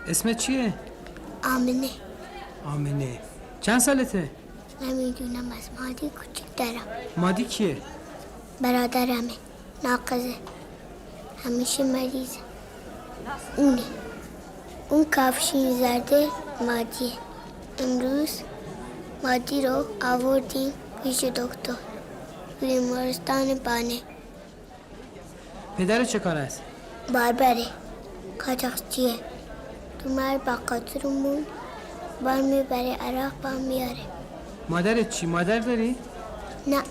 اسمت چیه؟ آمنه. آمنه. چند سالته؟ نمیدونم، از مادی کوچیک دارم. مادی کیه؟ برادرمه، ناقصه، همیشه مریضه. اون کفشین زرده مادیه. امروز مادی رو آوردیم پیش دکتر بیمارستان بانه. پدر چه کار است؟ باربره، قاچاقچیه. تو مر با قطرمون بار میبره عراق با میاره. مادرت چی؟ مادر داری؟ نه،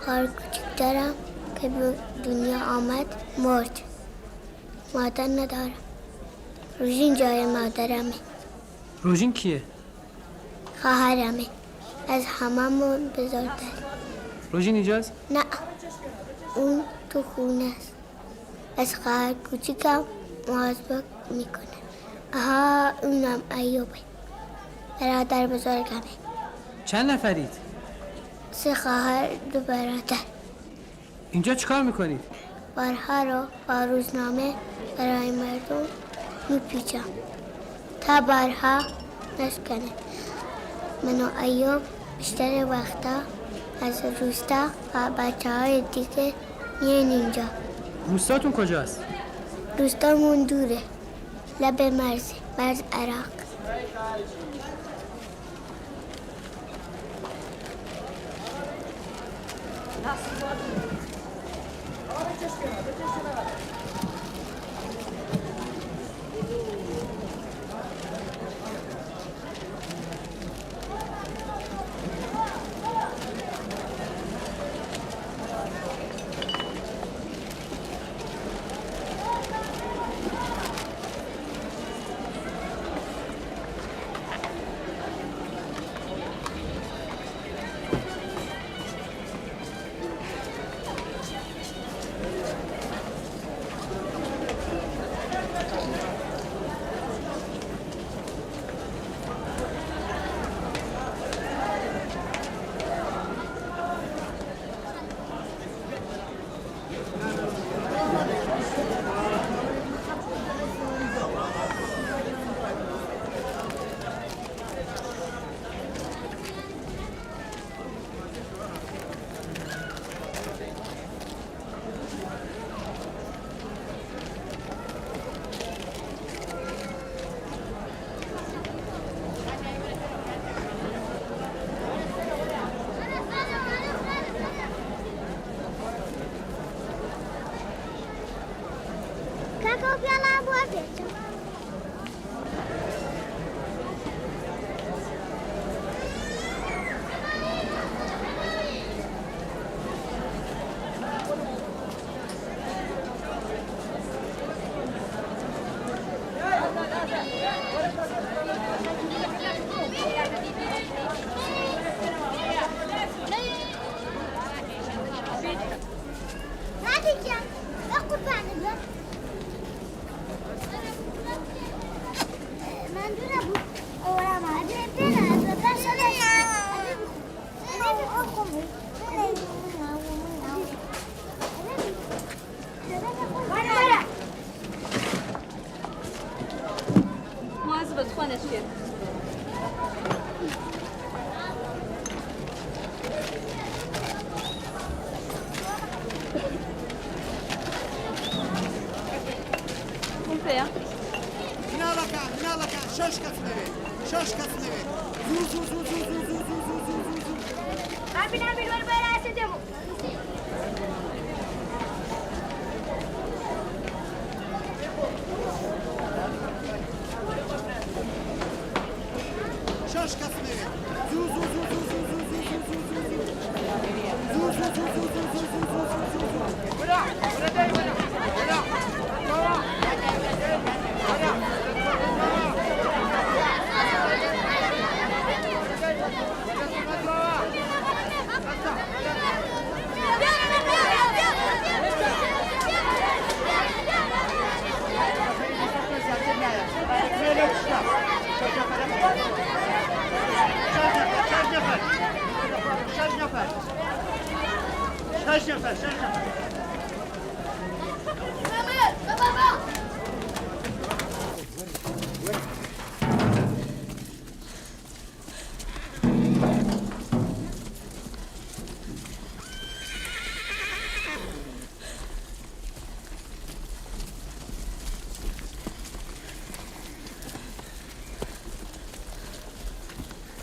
خواهر کوچیک دارم که به دنیا آمد مرد. مادر ندارم. روژین جای مادرمه. روژین کیه؟ خواهرمه، از هممون بزرگتر. روژین اینجاست؟ نه، اون تو خونه است. از خواهر کوچیکم مواظبت میکنه. آها، اونم ایوبه، برادر بزرگمه. چند نفرید؟ 3 خواهر 2 برادر. اینجا چیکار میکنید؟ بارها رو با روزنامه برای مردم میپیچم تا بارها نشکنه. من و ایوب بیشتر وقتا از روستا و بچه های دیگه میان اینجا. روستاتون کجاست؟ روستامون دوره، لب مرز عراق.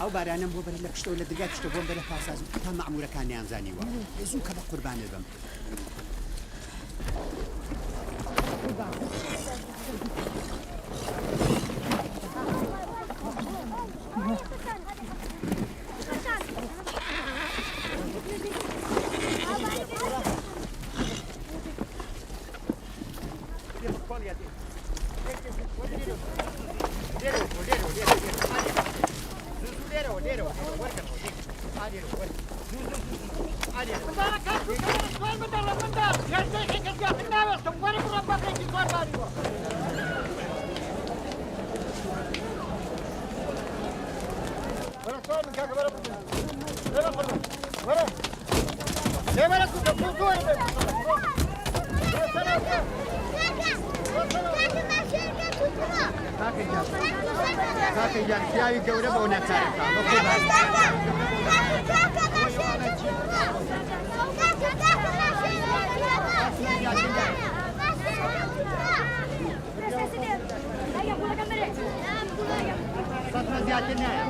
ئەو بارانم بۆ بەر لە پشتەوە لە دەرگای پشتە بۆم بەرە پاساژ تا مەعموورەکانیان زانیوە زوو کە بە قوربانێ بم. کاکە یان پیاوی گەورە بەو ناچارەکە زیاتر نایە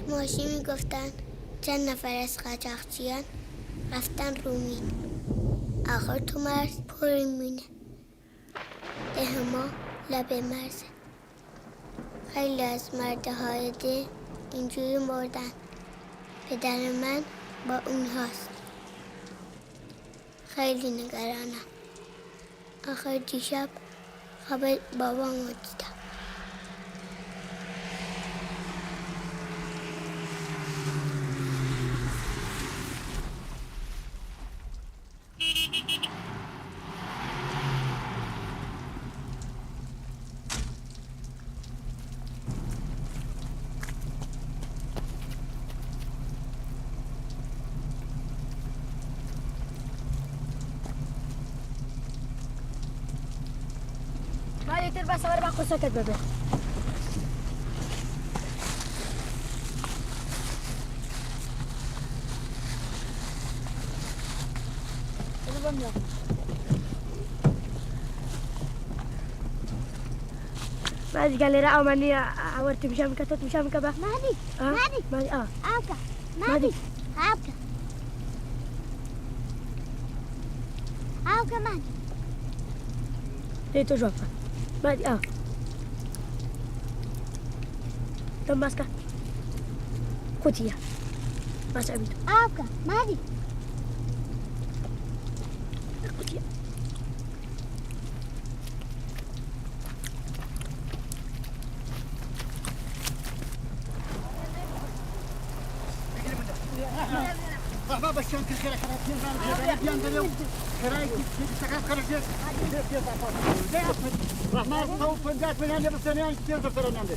ماشی میگفتن چند نفر از قاچاقچیان رفتن رومین آخر تو مرز پر میمونه ده ما لب مرزه خیلی از مرده های ده اینجوری مردن پدر من با اونهاست خیلی نگرانم آخر دیشب خواب بابامو دیدم بس أنا باخذ سكت بابا. مادي قال لي رأوا مني عورت مشام كتت مشام كبا. مادي مادي مادي عابكة مادي عابكة عابكة مادي. ليه تجوفها؟ مادي تم ماسكة كوتية ماسكة بيتو عابكة مادي كوتية بابا شلون كل خيرك بيان اليوم خرايك تسكت خرجت رحمة صوب فنجات من هنا بس أنا كثير دكتور أنا عندي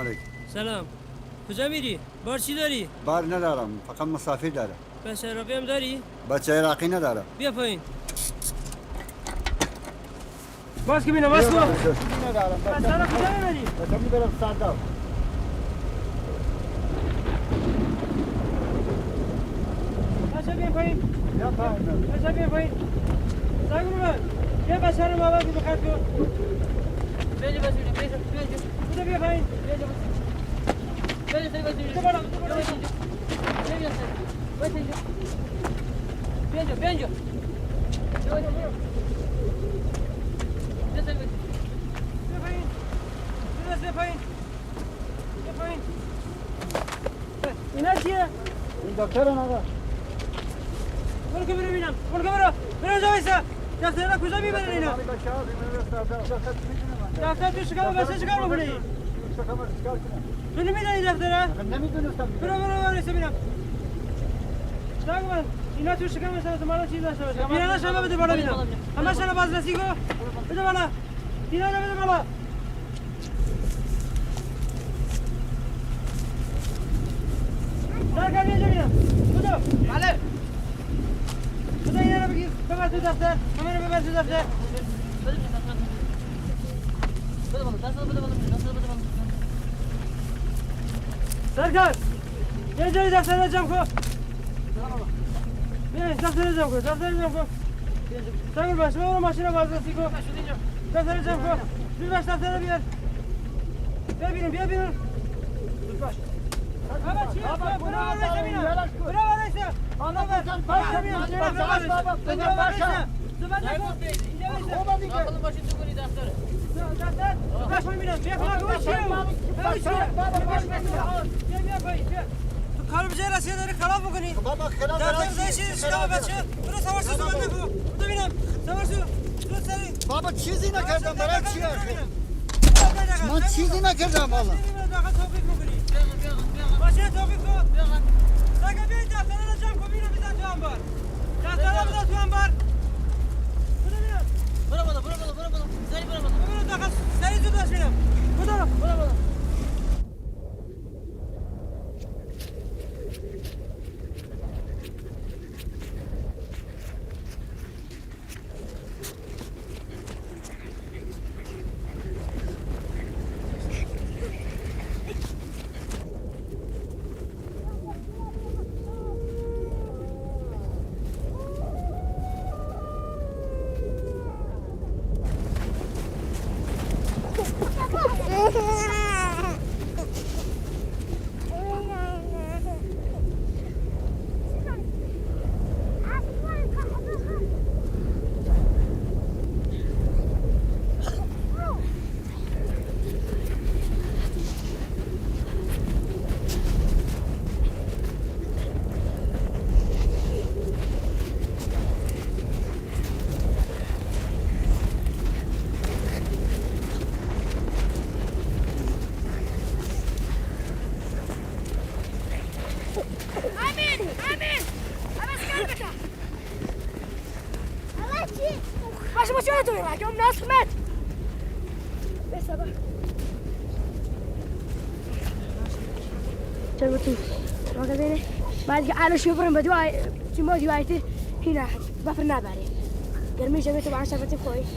علیکم. سلام. کجا میری؟ بار چی داری؟ بار ندارم، فقط مسافر دارم. بچه عراقی هم داری؟ بچه عراقی ندارم. بیا پایین. باز که بینم باز کن. ندارم. بچه را کجا میبری؟ بچه میبرم سرداب. بچه بیا پایین. یا پایین. بچه بیا پایین. سعی کن من. یه بچه رو موازی بخط کن. بینجا بس بینم. بینجا. کجا بیا پایین. بینجا بس. بینجا سعی بس بینم. بینجا. بینجا سعی. بس بینجا. بینجا. بینجا. اینا چیه؟ این دکتر آقا. برو که ببینم. برو که برو. برو جا وایسا. دفتر را کجا میبرن اینا؟ دفتر تو شکم بسه چیکار میکنی؟ تو نمیدانی دفتر را؟ نمیدونستم. برو وایسا ببینم. نگو من. اینا تو شکم بسه مالا چیز داشته باشه. اینا شما بده بالا ببینم. همه شما بازرسی کن. بده بالا. اینا رو بده بالا. سرکار اینجا بینم. بودو. بله. بودو اینا رو بگیر. ببر تو دفتر. همه رو ببر تو دفتر. بده بالا. دست بده بالا. سرکار. یه جایی دفتر رو جمع کن. بیا دفتر رو جمع کن. دفتر رو جمع کن. سرکار باش. برو ماشین رو بازرسی کن. دفتر رو جمع کن. بیا باش دفتر رو بیار. بیا بیرون. بیا بیرون. باش. بابا چیه؟ برو وایسا ببینم. برو وایسا. آنها بزن. پاشو بیا. برو وایسا. زبان نکن. اینجا وایسا. بابا دیگه. داخل ماشین تو کنی دفتر. دفتر؟ باش میبینم. بیا کمک چیه؟ بیا پایین. بیا. تو کارو به جای رسیده داری خراب میکنی. بابا خلاف دفتر زایشی شکم بچه. برو سوارسو زبان نکن. ببینم. سوارسو. تو سری. بابا چیزی نکردم. برای چی آخه؟ من چیزی نکردم والا. داخل توقیف میکنی. ماشین توقیف کن. ساگه بیایید دفتر رو جمع کن. بینو بزن تو انبار. دفتر رو بزن تو انبار. برو بالا. سری برو بالا. برو داخل. سری زود باش بینم. برو بالا. باشه باشه تو راجع به ناس مت بس بابا چرا تو ما كده بعد قالوا شوفرن بدواي ما دوايتي هنا بفرنا بالي قرمي جبت مع شفتي كويس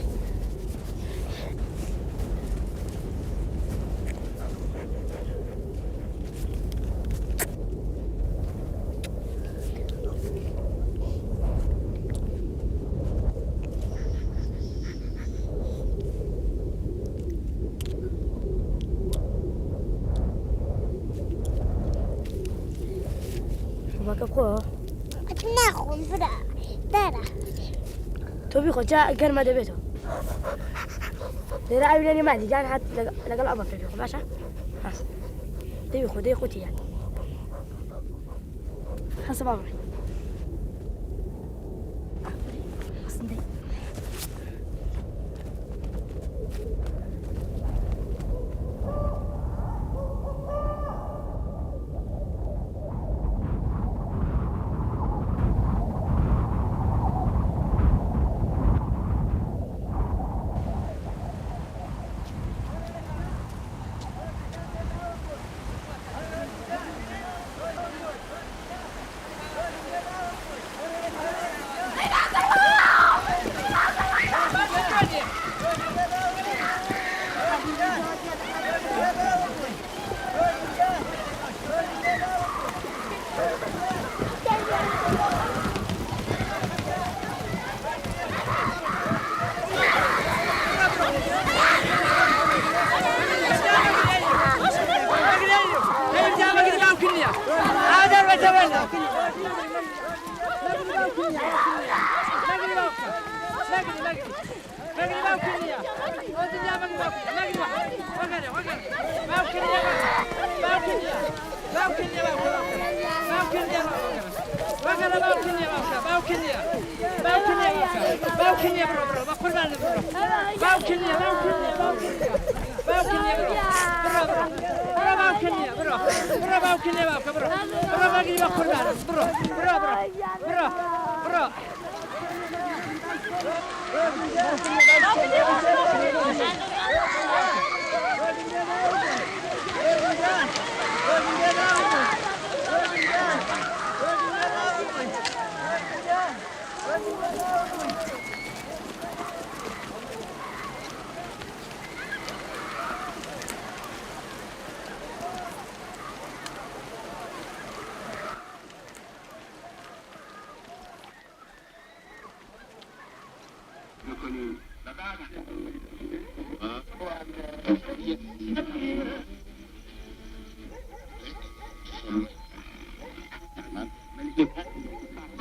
كبخوه نخون برا دارا تو بيخو جاء قرمه دبيته دير عيوني ما دي جان حتى لقى الأبا في بيخو باشا ها دي بيخو دي خوتي يعني حسب أمري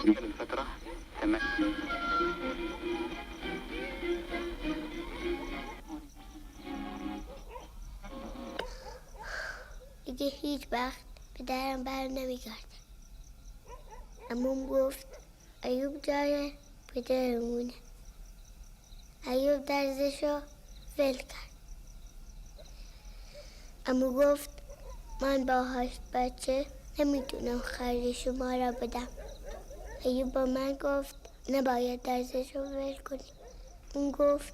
الفترة تمام. دیگه هیچ وقت پدرم بر نمیگرد. عموم گفت ایوب جای پدرمونه. ایوب درزشو ول کرد. عمو گفت من با 8 بچه نمیتونم خرج شما را بدم. ایوب با من گفت نباید درزشو ول کنی. اون گفت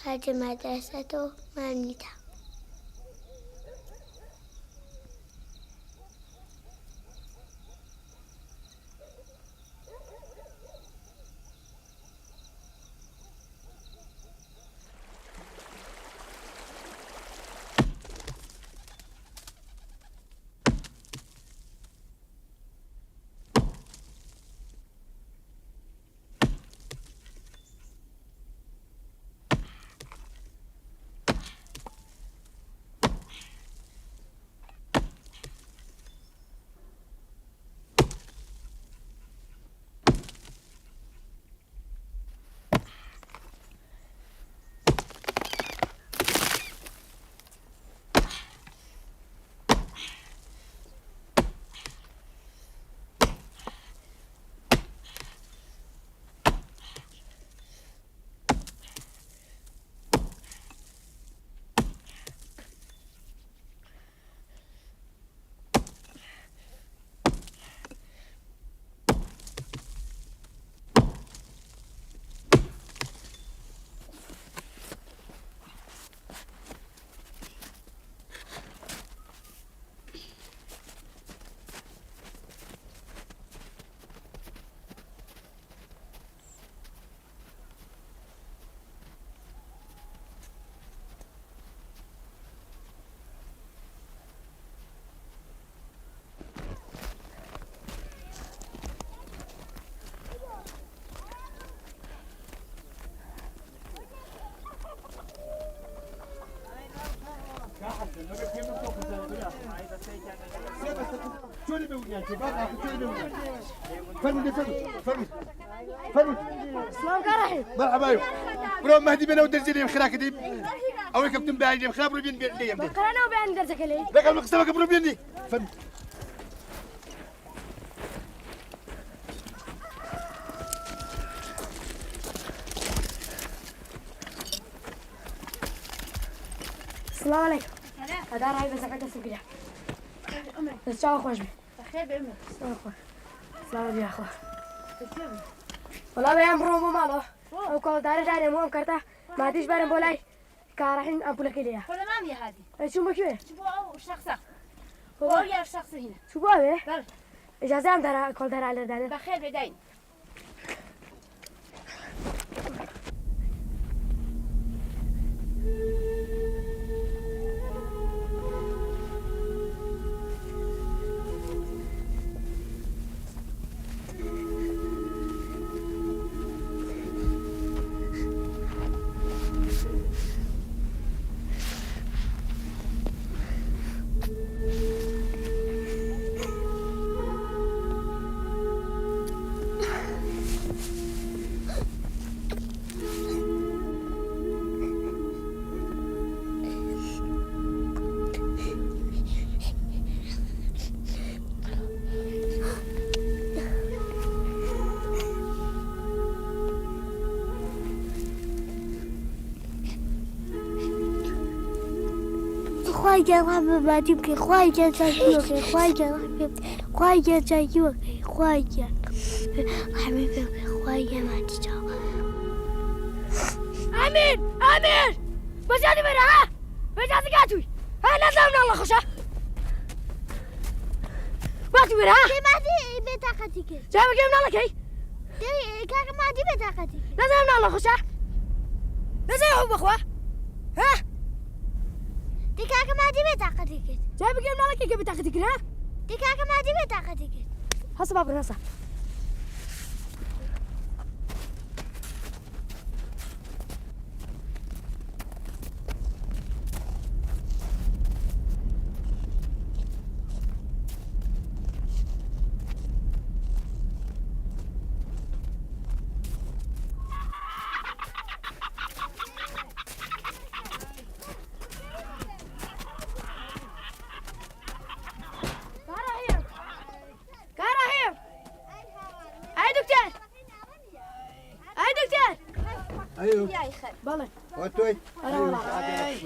خرج مدرسه تو من میدم. سلام كرهي مرحبا برو مهدي بنا ودرجي لي خراك دي او كابتن باعي لي خراب رو بين لي بقرا وبين درسك لي بقى المقسمه برو بين لي فن السلام عليكم هذا راهي بس قاعده سكريا بس شو خوش بي بخير بأمك السلام خوش السلام عليكم يا اخو والله بيام رومو مالو او كل داري مو كرتا ما تيش بارم بولاي كارحين امبولا كليا ولا مامي هذه شو مكوي شو أو شخصة هو يا شخص هنا شو بابي بل اجازه ام دارا كل دارا على دارا بخير بدين خواجه رحمة بعديك خواجه زيوك خواجه رحمة خواجه زيوك خواجه حبيبي خواجه ما تجاوب امين امين بس هذه مرة ها بس هذه قاتوي ها لازم من الله خشة ما تبي ها دي ما دي بطاقتك جايب من الله كي دي كاك ما دي بطاقتك لازم من الله خشة لازم يحب اخوه ها دي كاك ما دي بطاقتك جايب من الله كي بطاقتك ها دي كاك ما دي بطاقتك حسب ابو نصر كراهيم اي دكتور اي دكتور ايوه بالله وتوي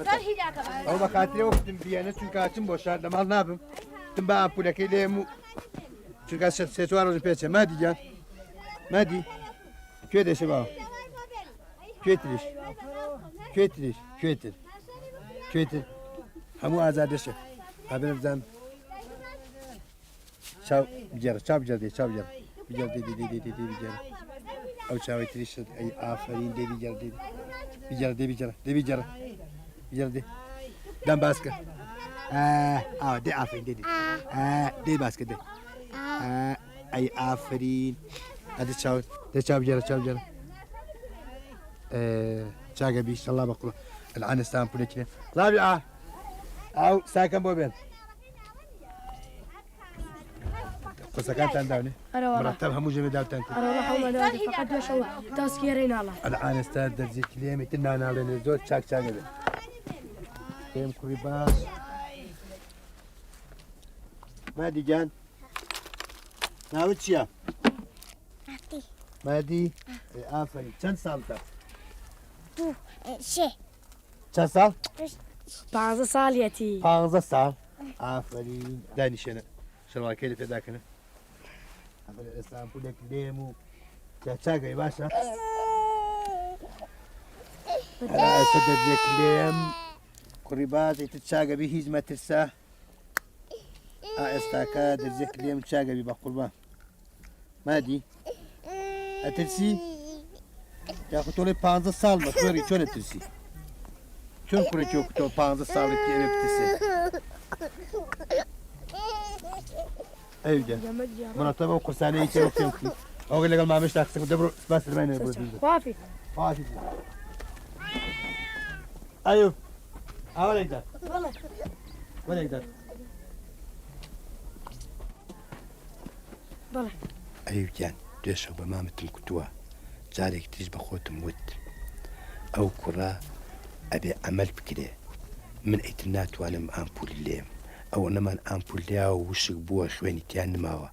فرحي جاك او بخاطر وقتم بيانا چونکە ئاچم بۆ شار لە ماڵ نابم تم بە ئامپولەکەی لێم و چونکە سێ چوار ڕۆژ پێچە مادی گیان مادی کوێ دەچێ باوە کوێتریش کوێتریش کوێتر کوێتر هەموو ئازاد دەشە هەبێ بزان چاو بگێرە چاو بگێر دێ چاو بگێر بگێر دێ دێ دێ دێ دێ بگێرە ئەو چاوی تریشت ئەی ئافرین دێ بگێر دێ بگێرە دێ بگێرە دێ بگێرە بگێرە دێ دەم باسکە دێ ئافرین دێ دێ دێ باسکە دێ ئەی ئافرین ئەدە چاو دێ چاو بگێرە چاو بگێرە چاگە بیش الله بەقوڵە العانستان پولێکی ڵاوی ئاو ساکەم بۆ بێن قصكان داوني مرتب همو جميع داوتان انا والله حول ولا قوه فقط ما شاء الله تاسكيرين الله الان استاد درجه كليمه تنانا على زود شاك شاك كيم كريباس مادي جان ناوتشيا مادي آفرین چند سال تا؟ شي چند سال؟ 15 سال ياتي 15 سال آفرین دانشنه شلوار كيلي في ذاكنا عمل الإسلام بولك ليمو تشاقي باشا على سدد ذيك ليم قريبات تتشاقي بيه هيز ما ترساه استاكاد ذيك ليم تشاقي بيه بقربان ما دي أترسي يا خطولي 15 سال ما توري شون ترسي شون كوري شو كتول 15 سال كي أنا بترسي ايوه مرتبه وقرصانيه كيف تمشي او اللي قال ما مش تاخذ دبر بس ما ينبغي وافي فاشل ايوه ولا يقدر ولا يقدر بله ايوه جان ديش بمامتم كتوه جارك تيج بخوتم ود او كرة ابي عمل بكده من ايتنات وانا مامبول الليم او نمان امپولیا و وشک بو خوێنی تیان نماوە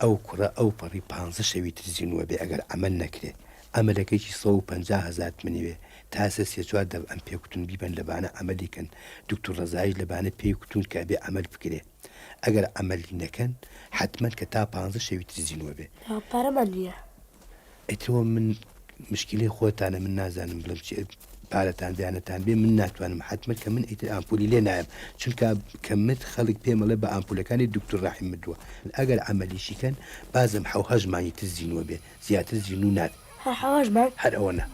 ئەو کوڕە ئەو پەڕی 15 شەوی ترزینوە بێ ئەگەر ئەمەل نەکرێ ئەمەلەکەیکی 150,000 منیوێ تاسە سێ-چوار دەب ئەم پێکوتن بیبەن لەبانە ئەمەلیکەن دکتۆر ڕەزایی لەبانە پێی کوتون کە بێ ئەمەل بکرێ ئەگەر ئەمەلی نەکەن حتمەن کە تا 15 شەوی ترزینوە بێ پارەمان نییە ئەیترەوە من مشکلەی خۆتانە من نازانم بڵم چی پارەتان بیانەتان بێ من ناتوانم حتممە کە من ئیتر ئامپولی لێ نایم چونکە کەمت خەڵک پێمەڵێ بە ئامپولەکانی دکتۆر ڕاحیم مردووە ئەگەر ئەمەلیشیکەن بازم حەوهەژمانی تر زیینوە بێ زیاتر زیین و نات هەر حەواژمان هەر ئەوە نە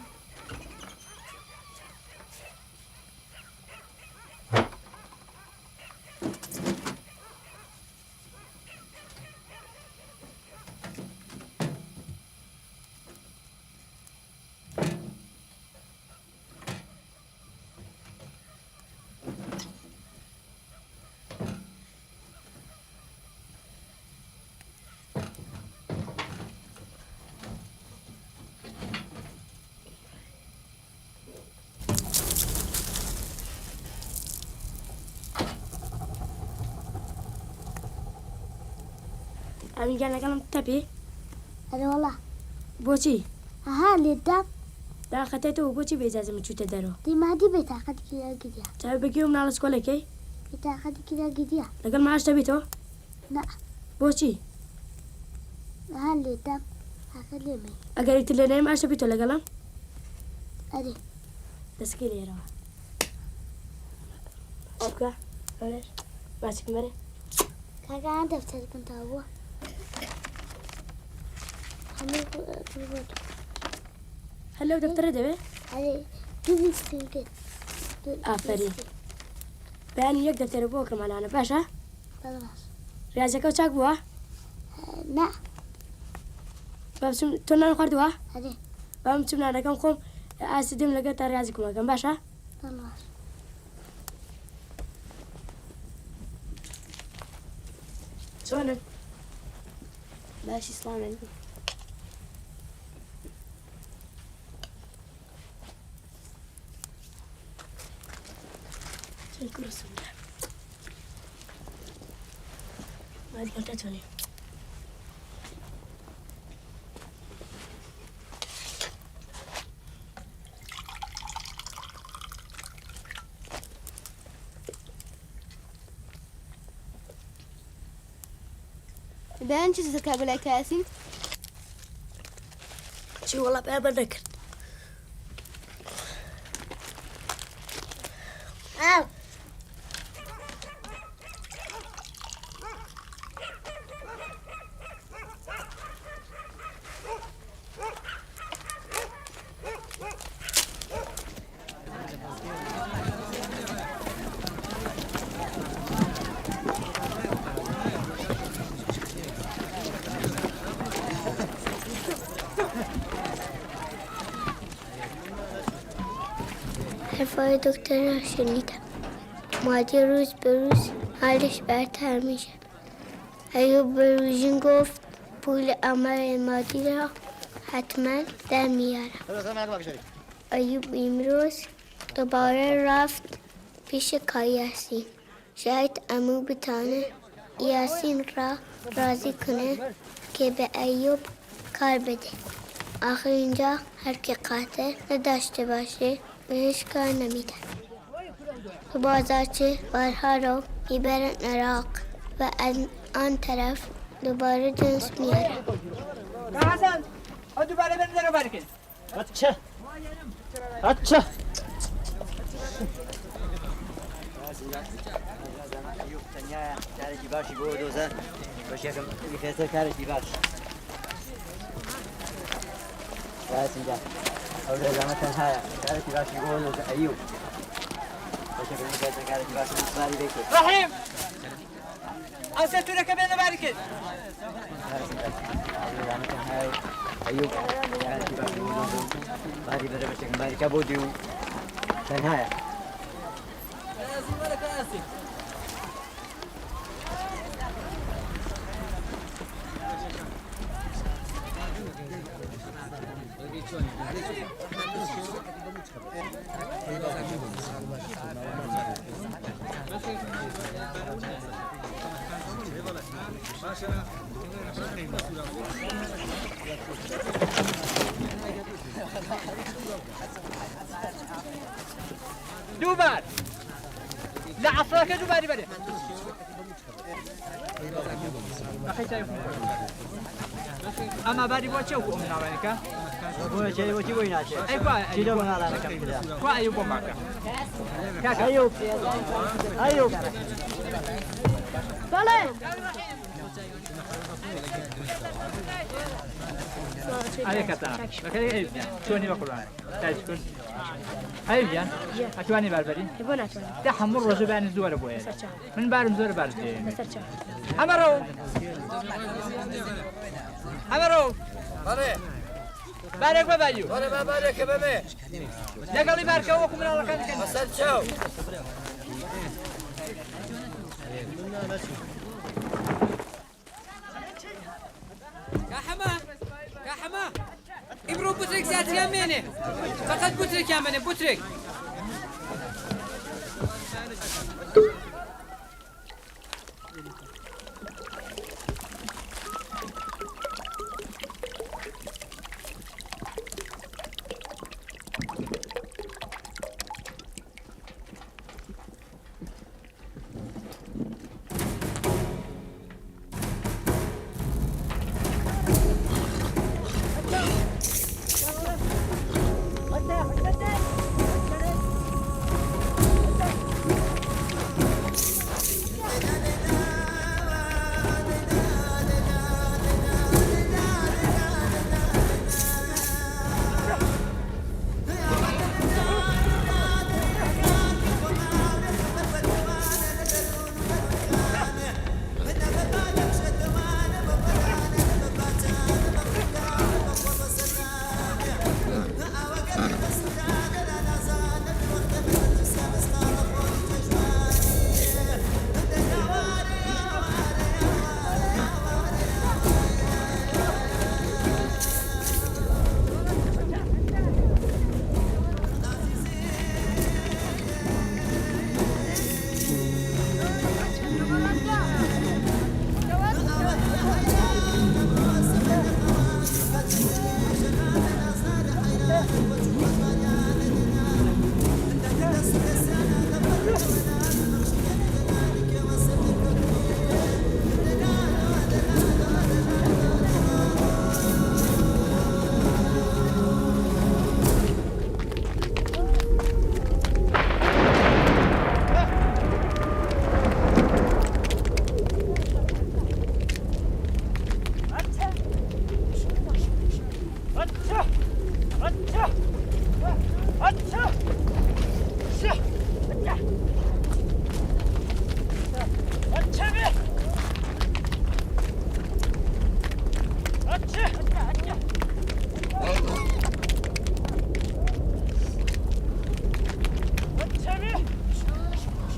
ئەمین گیان لەگەڵم تەپی هذا والله بۆچی ها اللي الدب داخەتێتەوە بۆچی بێجازم چوتە دەرەوە دي ما دي بطاقتك يا قديا چاوی بەگوێ مناڵە سکۆلەکەی تاخذ كذا قديا لقل معاش تبيتو لا بوشي هاللي دم أخذ لي مي أقريت اللي نايم معاش تبيتو لقلم أدي تسكيلي يا روح أبكى ليش ماسك مري كاكا عندها بتسد كنت أبوه حمي بروتو هلا ودفتر دبي أدي كذي ستينكت آفرين بياني يقدر تربوك معنا أنا باشا خلاص رياضك وشاك بوا لا بابسم تونا نقردوا أدي بابسم نانا كم قوم أسدم لقيت رياضك ما كم باشا خلاص شلونك ماشي السلام عليكم شو الكرسي ما ادري كنت اتوني بان شو تذكر بلا كاسين شو والله بقى بذكر أو حرفای دکتر را شنیدم مادی روز به روز حالش برتر میشه ایوب به روژین گفت پول عمل مادی را حتما در میارم ایوب امروز دوباره رفت پیش کار یاسین شاید عمو بتانه یاسین را راضی کنه که به ایوب کار بده آخر اینجا هر که قاطع نداشته باشه بهش کار نمیدن تو بازارچه بارها رو میبرن عراق و از آن طرف دوباره جنس میارن حسن هدو برای بنده رو برکن بچه باشی بود دوزه باشه کم میخواسته کارش باش راس اینجا اول زمان تنها کارش باشی بود دوزه ایوب باشه کم میخواسته کارش باش مصاری بکن رحیم اصلا تو رکه بنده برکن راس اینجا اول زمان تنها ایوب کارش باشی بود دوزه باری بره باشه کم باری کبودیو تنها دوبار لا عصرك دوباري بره أخي شايف أما باري بوشة وكم من أمريكا بوشة بوشة ويناشة أي كوا شيلوا من على كم كذا كوا أيوب معك أيوب أيوب طلع عليك تعال لكن أيوب شوني بقولان تاجكون أيوب جان أشواني بربري يبون أتوني تحمر رجبان الزور بويا من بارم زور بارتي مسرچا أمرو أمرو بارك بابايو بارك بابا لقالي بارك وكم من الله كان حسن شو يا حما يا حما ابرو بوتريك زاد يمينه فقط بوتريك يمينه بوتريك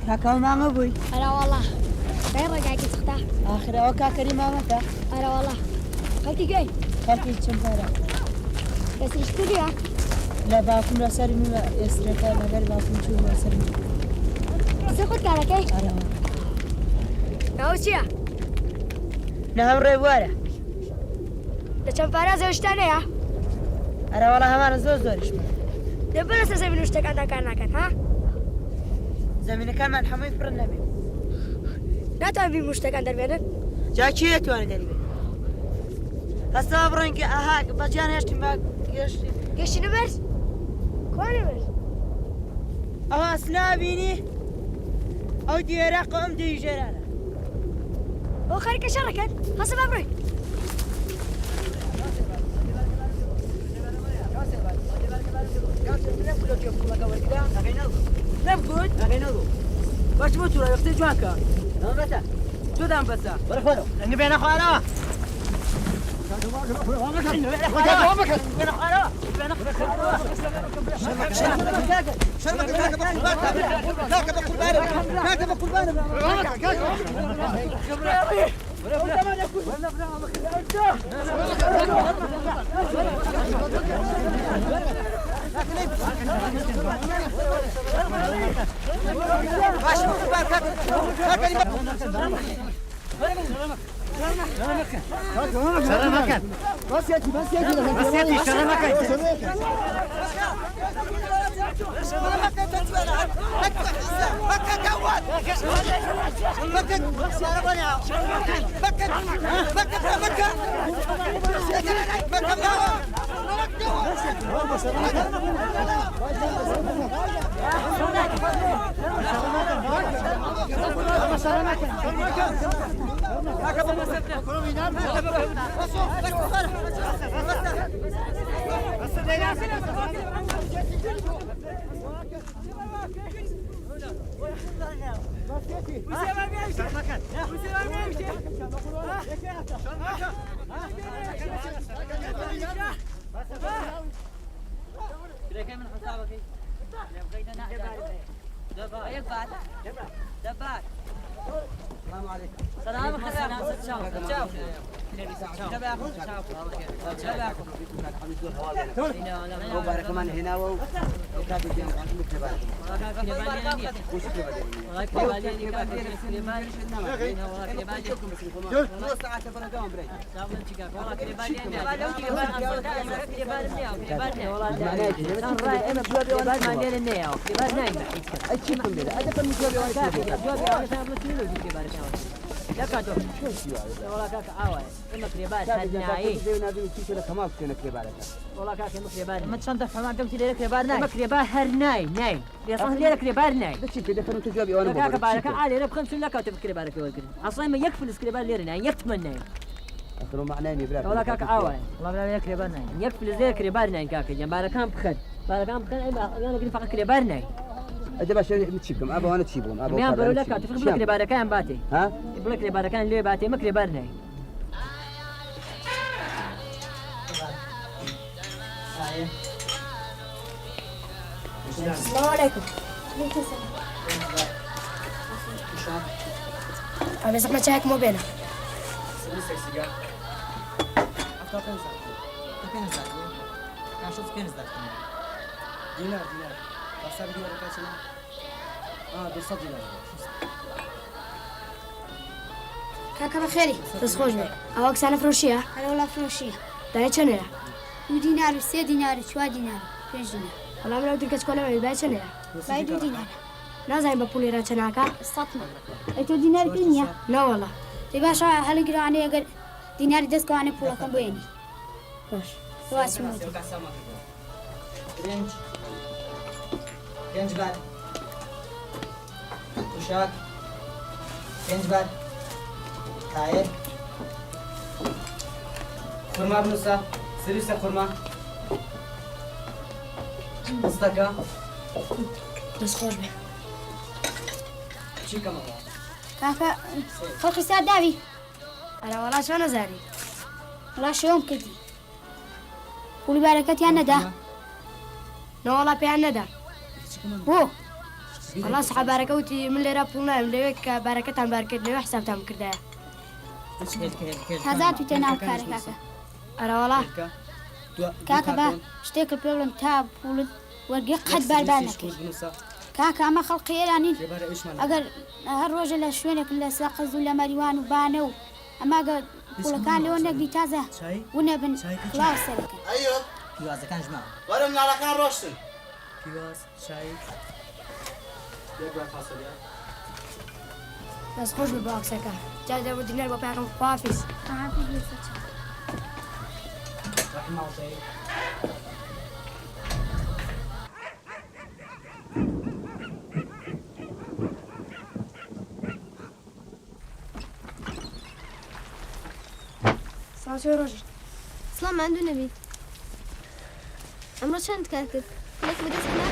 كاكا ماما بوي أنا والله غير رجعك تختار آخر وكاكا ماما تا أنا والله خلتي جاي خلتي تشمبارا بس اشتريها لا باكم لا سري ما يسرقها لا غير باكم شو ما سري بس أخذ على كي أنا ناوشيا نعم ريبوارا لكن فارا زوجتاني يا أنا والله ما زورش دبنا سزمين وشتك عندك كان ها زميني كان من حميد برنامج لا تبي مشتك عند البيت جاكيت وانا دربي هسه برنك هاك بجان هشتي ما يشتي ايش نبرس كوني برس سنابيني او ديرا قوم دي جرانا هو خارج شركة حسب أمري نبقول باش موتورا يختي جواكا بس شو دام بس برخلو نبي انا خاله السلام عليكم. سلام بارك الله هنا و لا كاتو والله كاك عاوي إما كريبات هناي كمال كنا كريبات والله كاك إما كريبات ما تصندف حمام دمتي ليلة كريبات ناي إما كريبات هرناي ناي يصح ليلة كريبات ناي دشي كده كانوا تجوابي وانا كاك بارك عالي رب خمس لا كاتو كريبات يقول أصلا ما يكفل كريبات ليلة ناي يكتمنى أخروا معناني بلا والله كاك عاوي والله بلا كريبات ناي يكفل زي كريبات ناي كاك جنب باركان بخد باركان بخد أنا قلت فقط كريبات ناي أجا باش متشيكم أبا وانا تشيبهم أبا ميان بقول لك تفرق بلك لباركان باتي ها بقول لك لباركان اللي باتي مكري بارني السلام عليكم. أبي زحمة شايك مو بينا. دينار حساب ديار كاسنا بالصد دينار كاكا بخيري بس خوش بي أواك سنة فروشية أنا ولا فروشية داي چنه دو دينار و 3 دينار و 4 دينار 5 دينار والله من أودرك تكون من باي شنو باي 2 دينار نازل بقولي راتشناكا سطنا 2 دينار كنيا لا والله تباشا هل قراني أقل دينار دسكو عني بولا كم بيني باش رواس موتي كنج بعد وشاك كنج بعد كاير خرما بنوسا سريسة خرما مستكا بس خوش به شي كمان كاكا خلق الساعة دافي أنا والله شو نزاري والله شو كدي قولي بركتي أنا ده لا والله بيعنا ده هو والله صح بركوتي من اللي ربنا من اللي وك بركتها بركة اللي حسابتها مكردها هذا تنام كاري كاكا أنا والله كاكا با اشتيك البروبلم تاب ولد ورقي قد بالبانك كاكا ما خلقي يعني اگر هر روز شوينه كل ساقز ولا ماريوان وبانو اما اگر ولا كان لونك دي تازه ونبن خلاص سلك ايوه كيواز كان جماعه ولا من على كان روشتن كيواز شاي بس خوش بباك سكا جاي ده ودينار بابا قافز رحمه الله سلام شو رجل سلام عنده نبي عمرو شنت كاكد لك بدي اسمع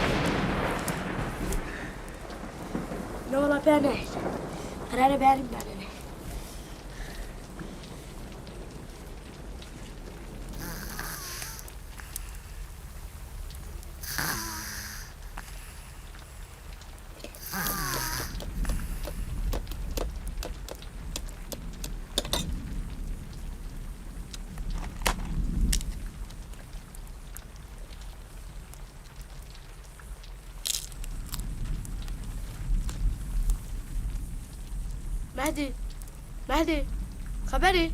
لا والله بيعني قرار بيعني بيعني مهدي خبري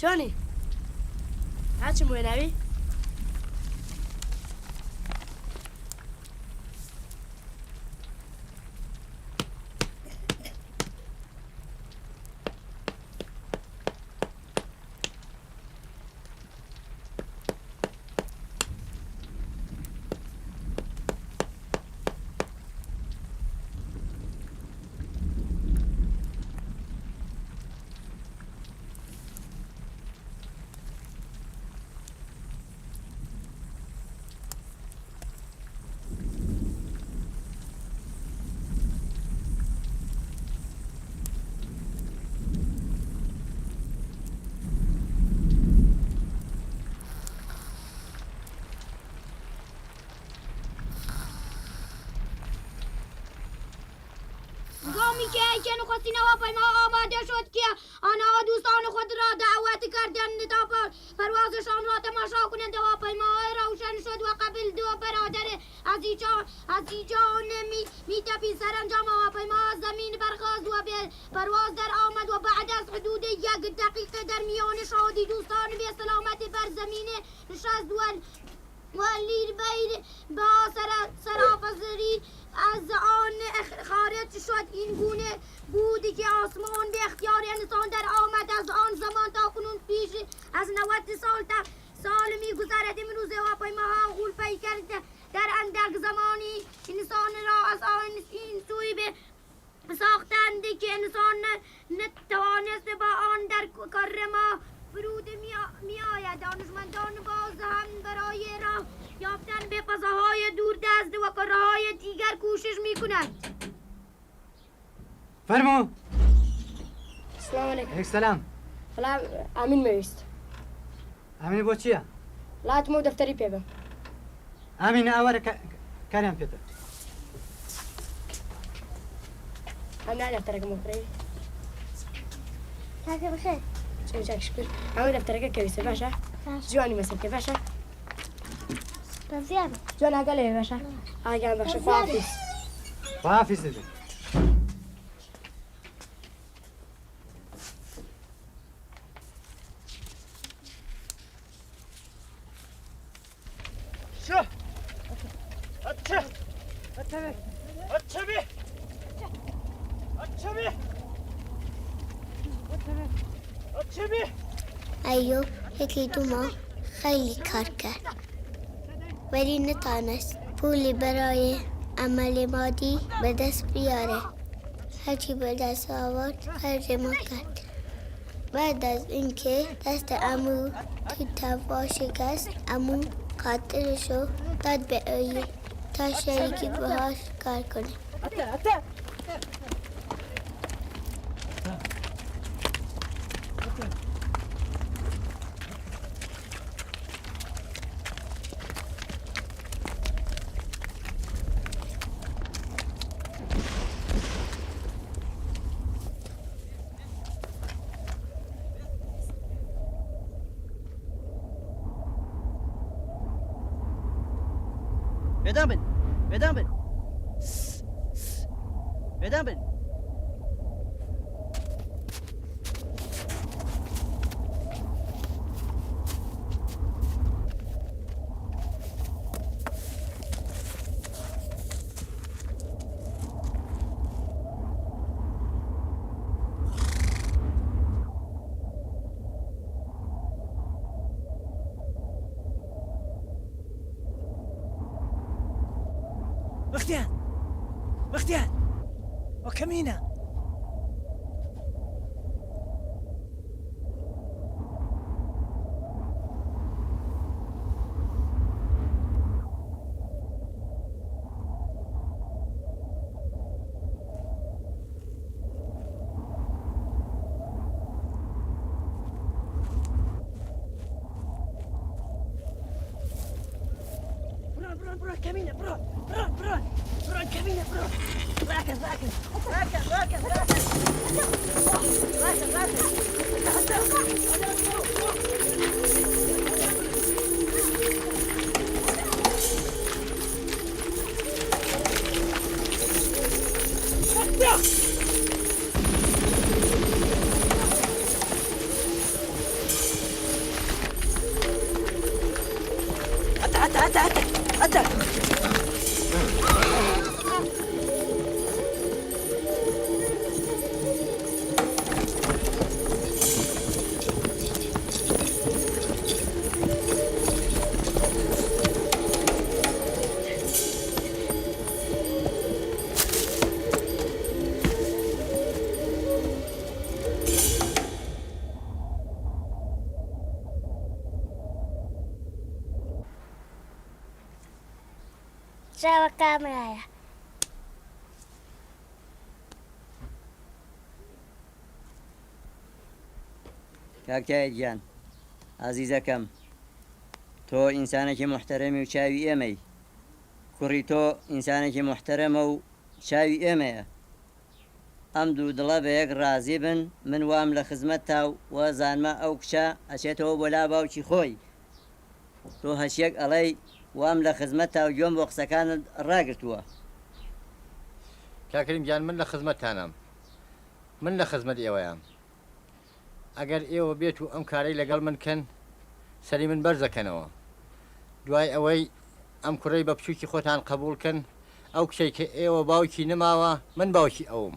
شلوني؟ عاد وين ابي؟ که نخستی نواپیما آماده شد که آنها دوستان خود را دعوت کردند تا پروازشان را تماشا کنند. هواپیماهای روشن شد و قبل دو برادر عزیزان میتپی سرانجام هواپیما از زمین برخاست و به پرواز در آمد و بعد از حدود 1 دقیقه در میان شادی دوستان به سلامت بر زمین نشست و لیربیر با سرافزری از آن خارج شد. این گونه بودی که آسمان به اختیار انسان در آمد. از آن زمان تا کنون پیش از 90 سال می‌گذرد. امروز هواپیماها غول پیکر در اندک زمانی انسان را از آن این سوی به ساختند که انسان نتوانست با آن در کار ما فرود می آید. دانشمندان باز هم برای راه یافتن به فضاهای دوردست و کارهای دیگر کوشش می کنند. فرمو السلام عليكم. عليك السلام. والله امين ميست. امين بوتشيا. لا تمو دفتري بيبا. امين اورا كاريان بيتر. انا دفترك مفري. كاكا بخير. شو شكر. انا دفترك كويس باشا. جواني مسك باشا. زيادة. جوانا قال لي باشا. هاي قام بخش فافيس. فافيس ده. ایوب یکی دو ماه خیلی کار کرد ولی نتانست پولی برای عمل مادی به دست بیاره. هرچی به دست آورد خرج ما کرد. بعد از اینکه دست عمو تو توا شکست، عمو خاطرشو داد به ایوب تا شریکی باهاش کار کنه. بێدام بن بێدام بن بێدام بن بختيان وكمينة برون كمينة برون كمينة برون راكز أتى شاوە کامرایە کاکتای گیان عزیزەکەم تۆ ئینسانێکی محتەرەمی و چاوی ئێمەی کوڕی تۆ ئینسانێکی محتەرەمە و چاوی ئێمەیە ئەم دوو دڵە بە یەک ڕازی بن من وام لە خزمەت تا و وەزانمە ئەو کچە ئەچێتەوە بۆ لا باوکی خۆی تۆ هەچیەک ئەڵەی وام لە خزمەت تا و گوێم بۆ قسەکانت ڕاگرتووە کاکریم گیان من لە خزمەتتانم من لە خزمەت ئێوەیەم ئەگەر ئێوە بێت و ئەم کارەی لەگەڵ من کەن سەری من بەرزەکەنەوە دوای ئەوەی ئەم کوڕەی بە بچووکی خۆتان قبولکەن ئەو کچەی کە ئێوە باوکی نماوە من باوکی ئەوم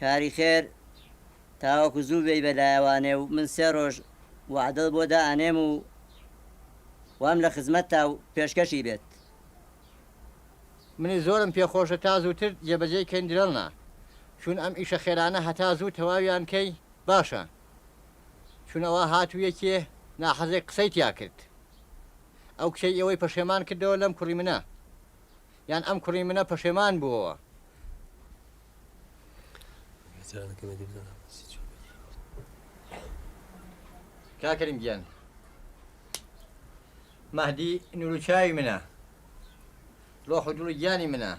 کاری خێر تاوەکو زوو بێی بەلایەوانێ و من 3 ڕۆژ وعدەت بۆ دائەنێم و وام لە خزمەت تا و پێشکەشی بێت منی زۆرم پێخۆشە تا زووتر جێبەجێی کەین درەڵنا چون ئەم ئیشە خێرانە هەتا زوو تەواویان کەی باشە چونەوە هاتوویەکێ ناحەزێک قسەی تیا کرد ئەو کچەی ئێوەی پەشێمان کردەوە لەم کوڕی منە یان ئەم کوڕی منە پەشێمان بووەوە کاکەریم گیان مەهدی نوروچاوی منە ڕۆح و دڵی گیانی منە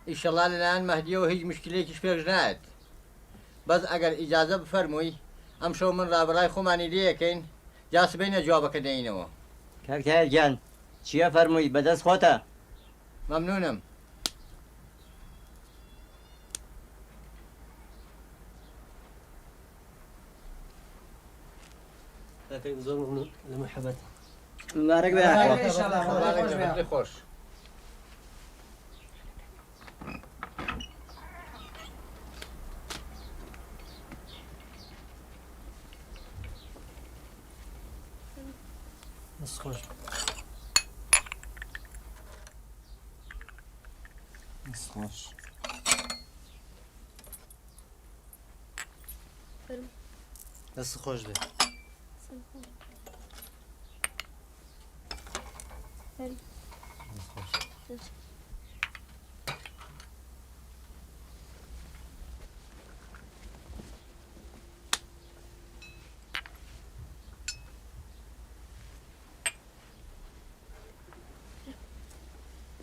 ئیشەڵا لەلایەن مەهدیەوە هیچ مشکلێکیش پێش نایەت بەس ئەگەر ئیجازە بفەرمووی ئەم شەو من ڕابڕای خۆمانی لێیەکەین جا سبەینە جوابەکە دەینەوە کاکتای گیان چییە فەرمووی بەدەست خۆتە مەمنونم مبارەک بێ خۆش خوش خوش دست خوش به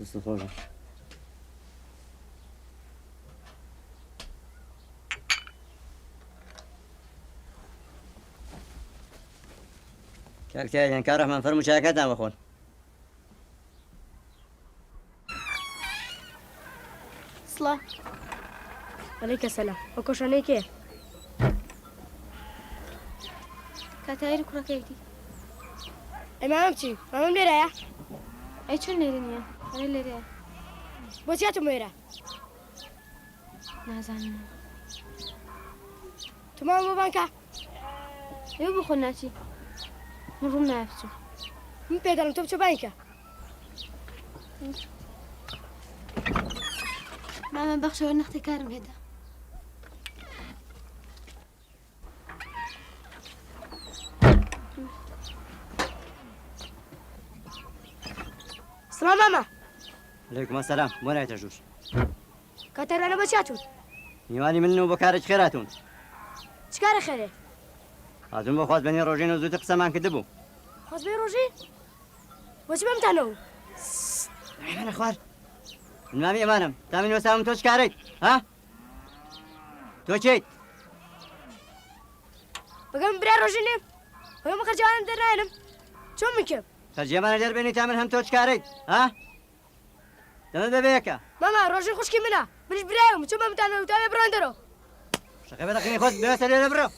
دست خوش كاكتايا كان رحمن فرمو شاكتنا بخون صلاة عليك السلام وكوش عليك كاتاير كرة كيفتي امامتي امام ليرة اي شو نيرينيا انا اللي بوتياتو ميرا نازان تمام بانكا يو بخوناتي مرهم نافسو من بيدرم تبتو بانكا ماما بخشى ونختي كارم هدا سلام ماما عليكم السلام وين تجوش كاتر انا بوتياتو نيواني منو بكارج خيراتون شكار خيري هاتون بخواست بني روجين وزوت قسمان كدبو خاص بي روجي وش بمتانو انا اخوار المامي امانم تامين وسام توش كاري ها توشيت بقام برا روجيني بقام خرجان درانم شو منكم ترجمان دربني تامن هم توش كاري ها تمام ببيكا ماما روجين خوشكي منا منش برايم شو بمتانو تامي براندرو شقيبه دقيقه خذ بس اللي برو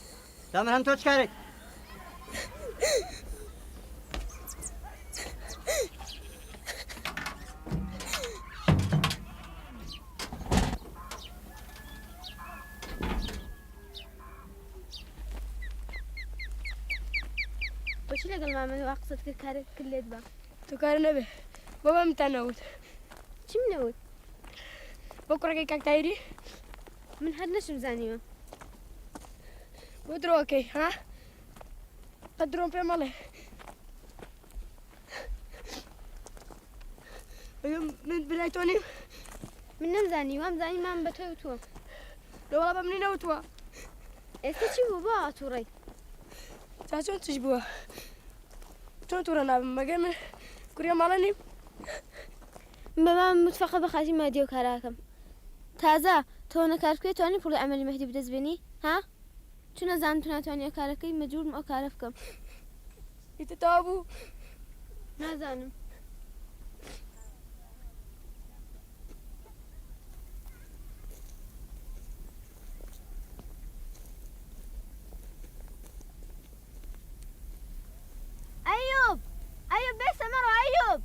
تامن هم توش كاري وش اللي قال ماما أقصد كاري كل يدبا تكار نبي بابا متناول شو منوت بكره كي كاكتايري من حد نشم زانيو ودرو اوكي ها قدرون في مالي من بلايتوني من نمزاني وام زاني ماما بتوي وتوا لو والله بمني نوتوا استشي بابا توري تاسون تجبوا تون تورنا مجمع كوريا مالني بابا متفقة بخاتي ما ديو كراكم تازه تونا كاركي تواني بقول عملي مهدي بدزبني ها شو نزان تونا كاركي مجبور ما كارفكم يتتابو نزانم أيوب أيوب بس مرة أيوب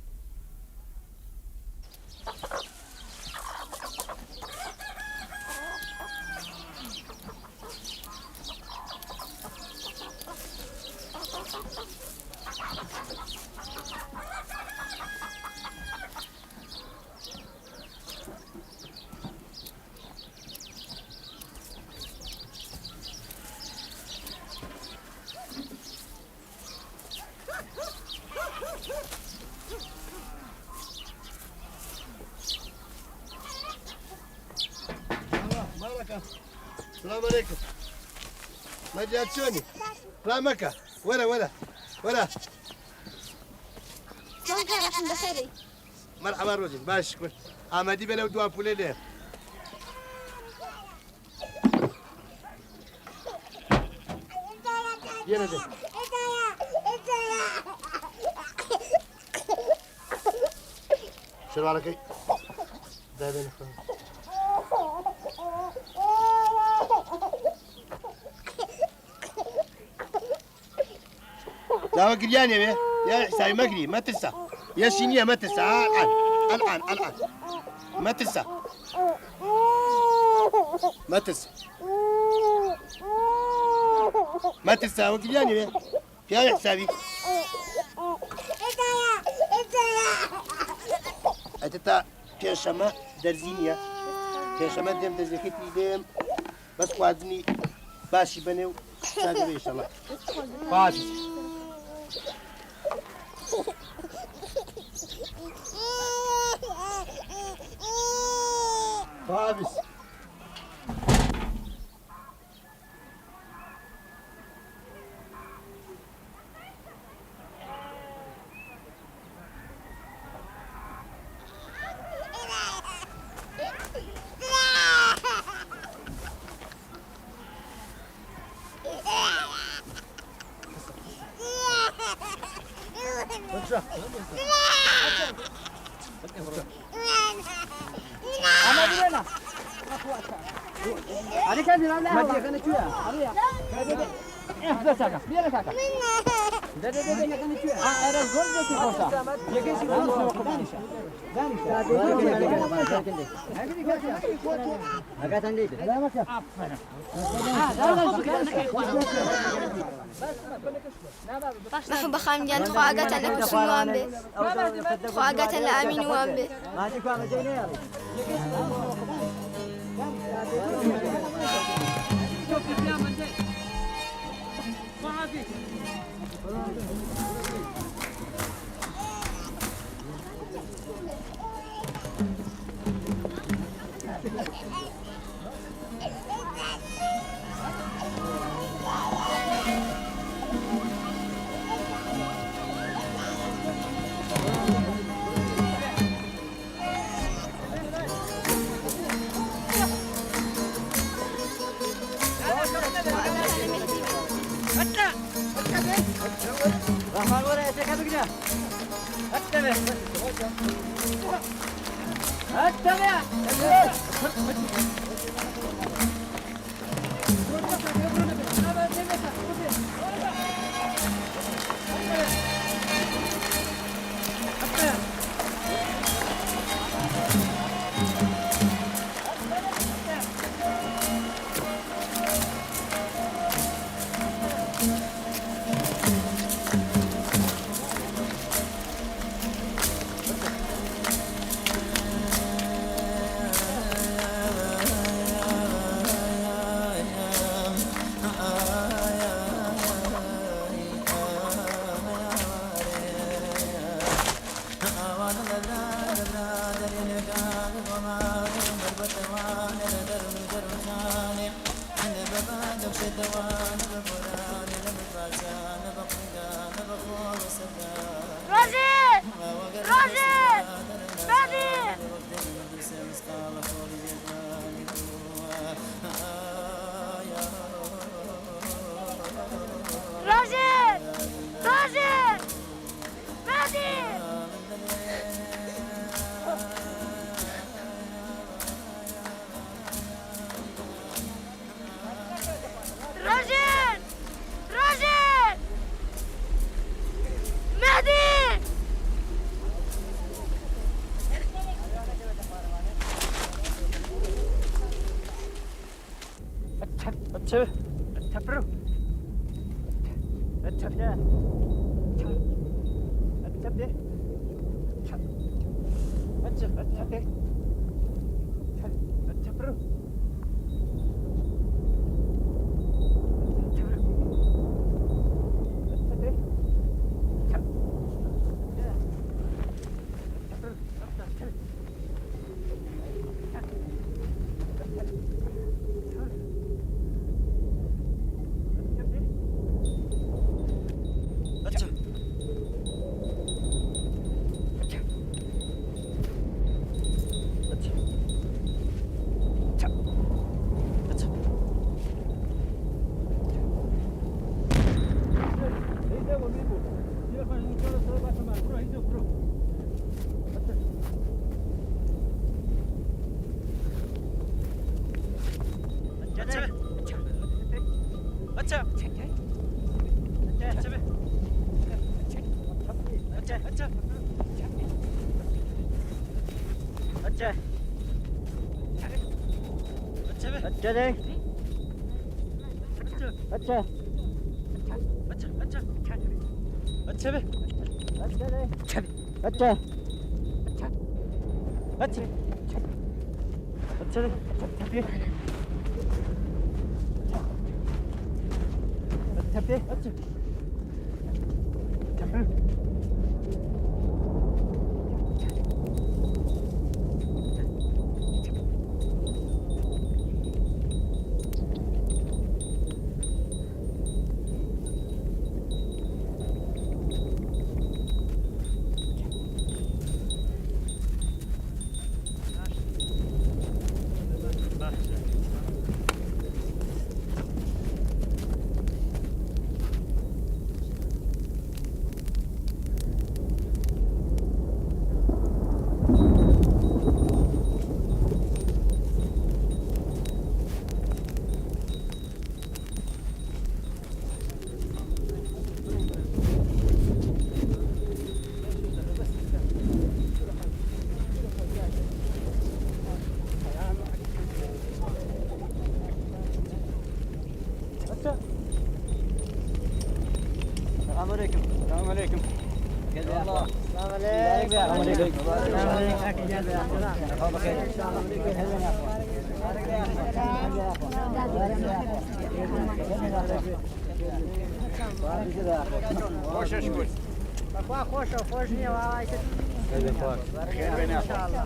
السلام عليكم ما جاتشوني رامك ولا شلون كان بخيري مرحبا روزي باش شكون امادي بلا ودوا بولي ليه يلا دي شنو عليك دابا لا قليان يا حسابي مقلي ما تنسى يا شينية ما تنسى الآن ما تنسى ما تنسى وقليان يا حسابي تا پێشەمە دەرزی نییە پێشەمە دێم دەزەکەتی دێم بەس خواردنی باشی بنێ و سادەێشەڵە باش باش نحن بخام جان خواجة لكسون وامبي خواجة لأمين وامبي هاتي هاتي تبي تبي هاتي تبي السلام عليكم. السلام عليكم. الله. السلام عليكم. السلام عليكم. خوش شكون. خوش خوشني وهاي. خير بينا. ان شاء الله.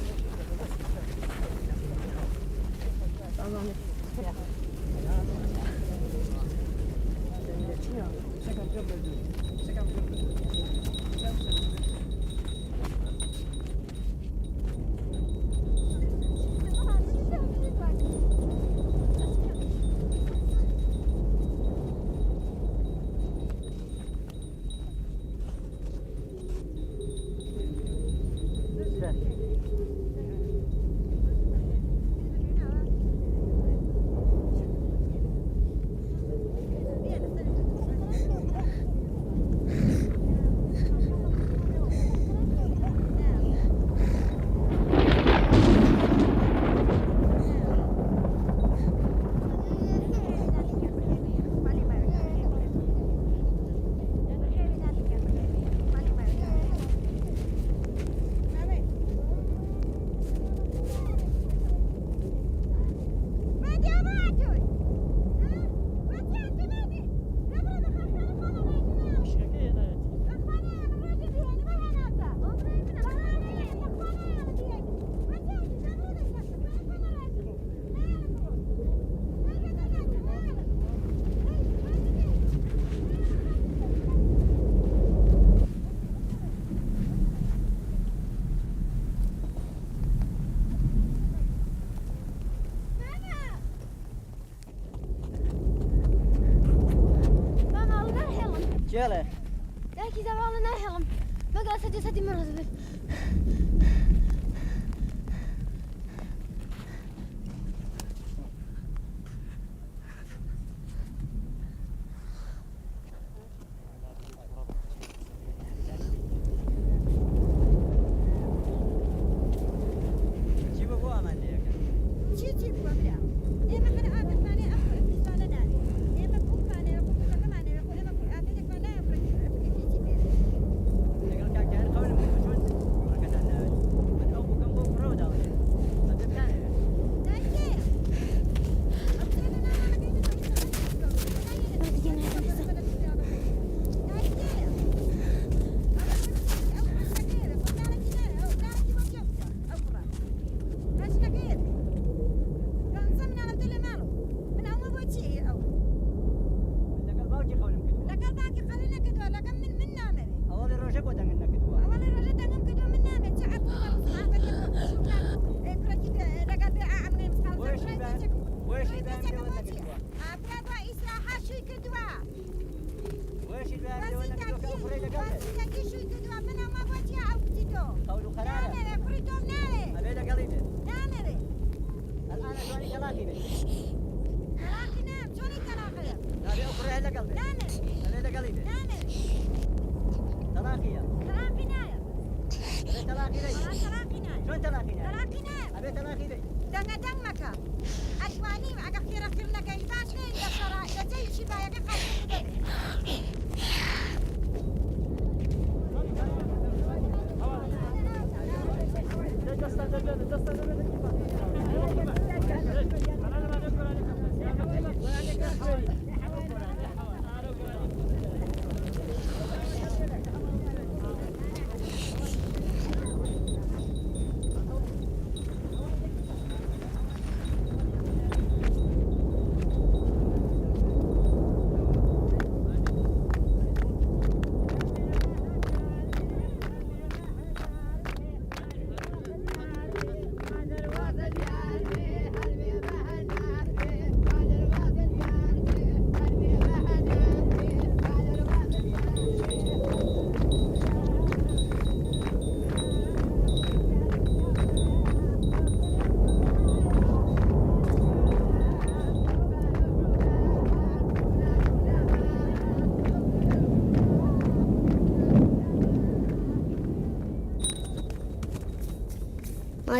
يلا لكن إذا والله ناهلم ما قال سدي مرة Just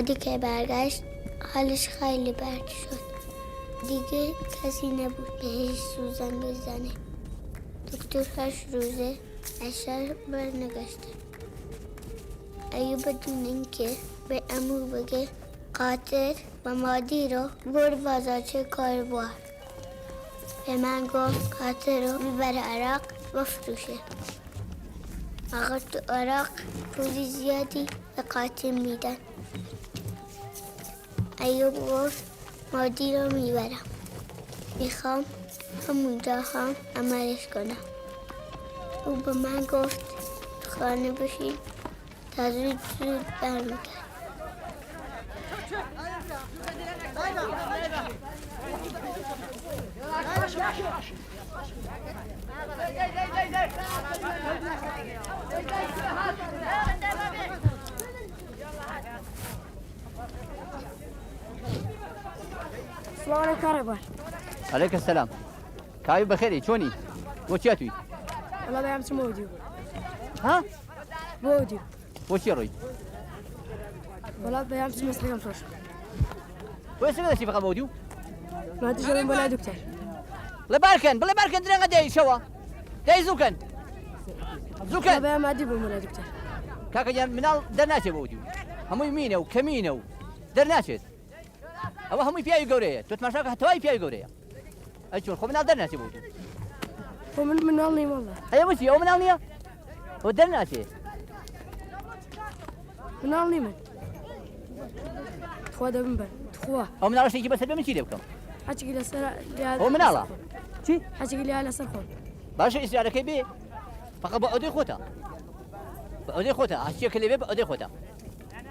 مادی که برگشت حالش خیلی بد شد. دیگه کسی نبود بهش سوزن بزنه. دکتر 8 روزه از شهر برنگشته. ایوب بدون اینکه به عمو بگه قاتل و مادی رو برد بازارچه کاروبار. به من گفت قاتل رو میبره عراق بفروشه. آقا تو عراق پولی زیادی به قاتل میدن. ایوب گفت مادی رو میبرم. میخوام همونجا هم عملش کنم. او به من گفت خانه بشین تا زود برمیگرد. السلام عليكم كهرباء. عليك السلام. كايو بخير شوني؟ وشياتوي؟ والله بيعمل موديو. ها؟ موديو. وشيروي؟ والله بيعمل مسلم فرش. وين سمعت شي بقى موديو؟ ما تجرون بلا دكتور. بلا باركن درنا داي شوا. داي زوكن. زوكن. بيعمل ما ديبو بلا دكتور. كاكا جان منال درناشي موديو. همو يمينه وكمينه درناشي. أو هم يبيعوا جورية، تتمشى كهتواي يبيعوا جورية. أيشون خو من الدرنا تبودو. هو من الله والله. هيا وشي هو من الله. هو درنا شيء. من الله من. تخوا ده بنبر تخوا. هو من الله شيء بس هذا من شيء لكم. حكي لي سر. هو من الله. شي؟ حكي لي على سرخون. باش إسرائيل كيبي. فقط بعودي خوتا. بعودي خوتا. هالشيء كله بي بعودي خوتا.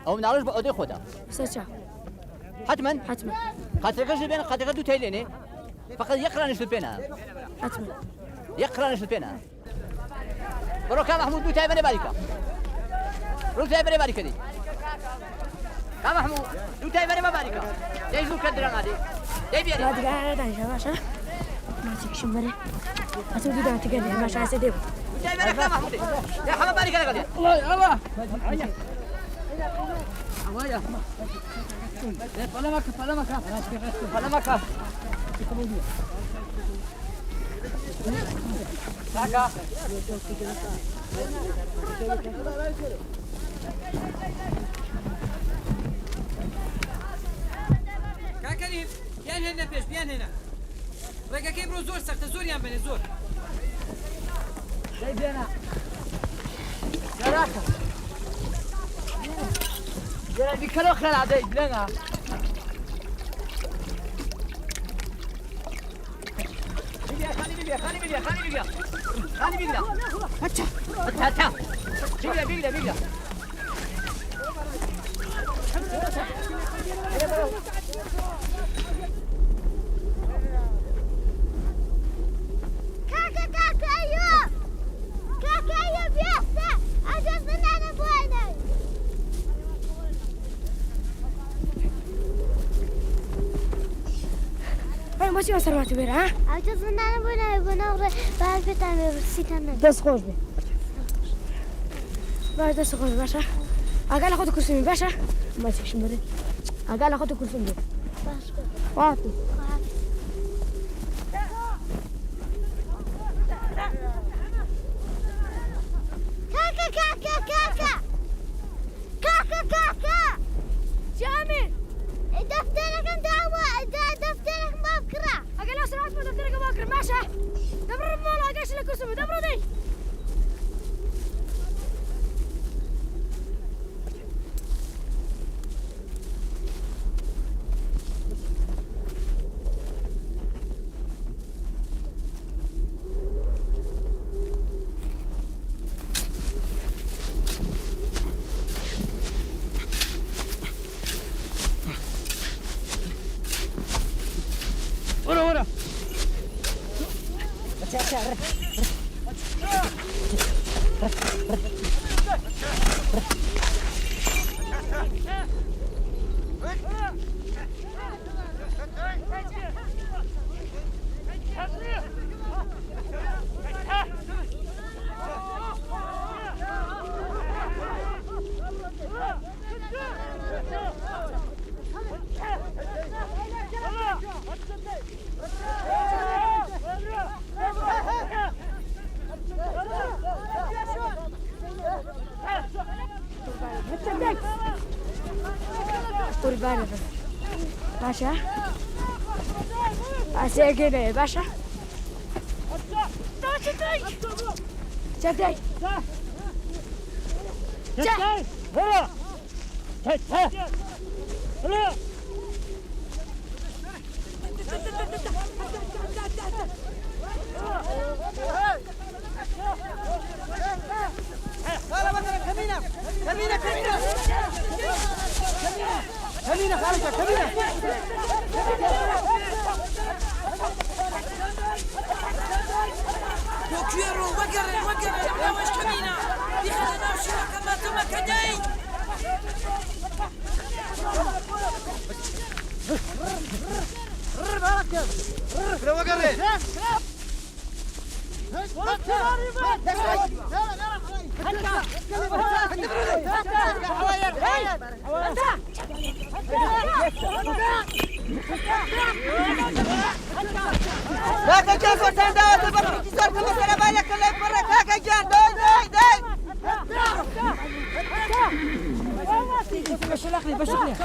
هو من الله بعودي خوتا. سرچا. حتما. حتما. خاطر دو تايليني. فقط يقرأ نشل بينها. حتما. يقرأ نشل بينها. برو كان محمود دو تايبني باريكا. رو تايبني باريكا دي. كان محمود دو تايبني ما باريكا. ده يزور كدران هذه. ده بيري. لا تقعد ده شباشة. ما تكشم بري. أسود ده تقعد ما شاء سيدي. تايبني كان محمود. يا حمد باريكا لقدي. الله Vaya. Palamaka. Saca. كريم بيان هنا فيش بيان هنا. رجع كيبرو زور سخت زور يا بني زور. جاي بينا. جراكا. جرا بيكلو خلال عدي بلنا. خلي بيلا. هاتشا. بيلا. ماشي وصل ما تبير ها؟ عجز من أنا بنا بعد بتعمل بسيطة. دس خوش بي. بعد دس خوش باشا. أقال أخذ كرسي باشا. ما تفش مري. أقال أخذ كرسي بي. باشا. واطي. كاكا. جامي. اسمه دبر دي ورا قربان باشا عساكر يا باشا شدي كمينة خالد كمينة وكيرو وقر لا واش كمينة بخلنا وشيرا كما تما كداي لو وقر لا تجاوز سندات البحر تسار كما سلام عليك الله يبارك هاك جان داي بشغلي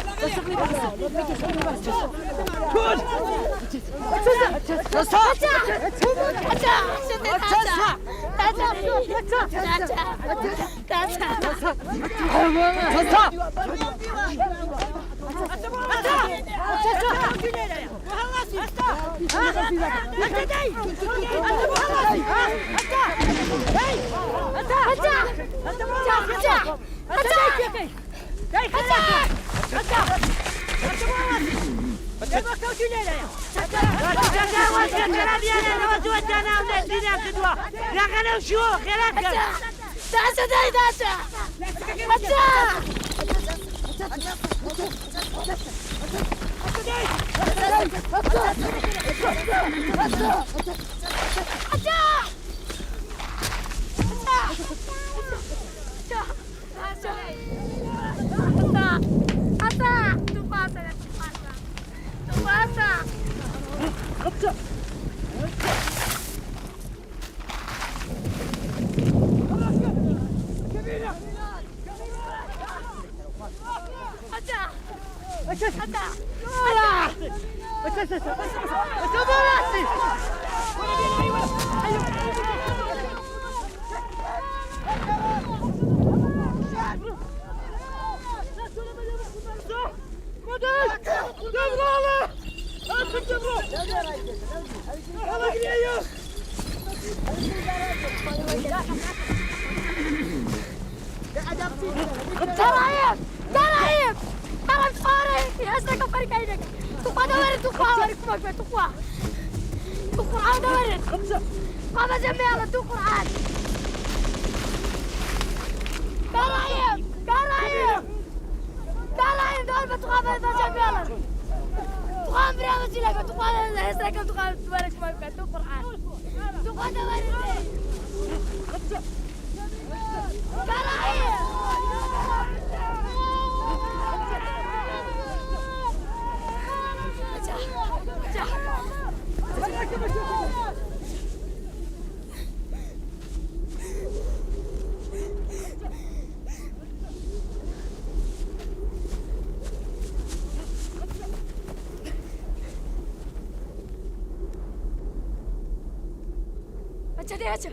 هاتشا دي هاتشا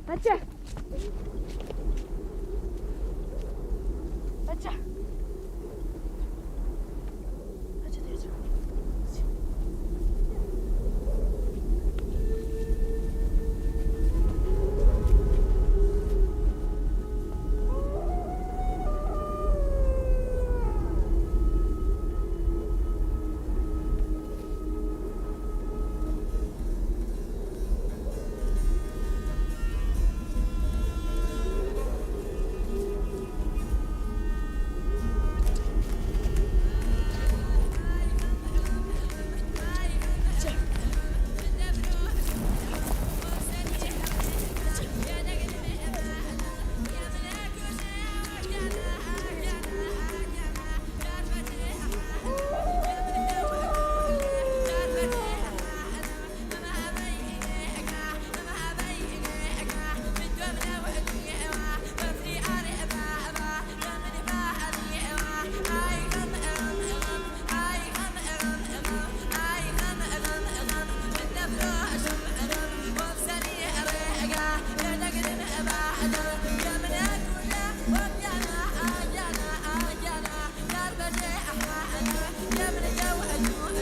هاتشا هاتشا هاتشا دي هاتشا يا من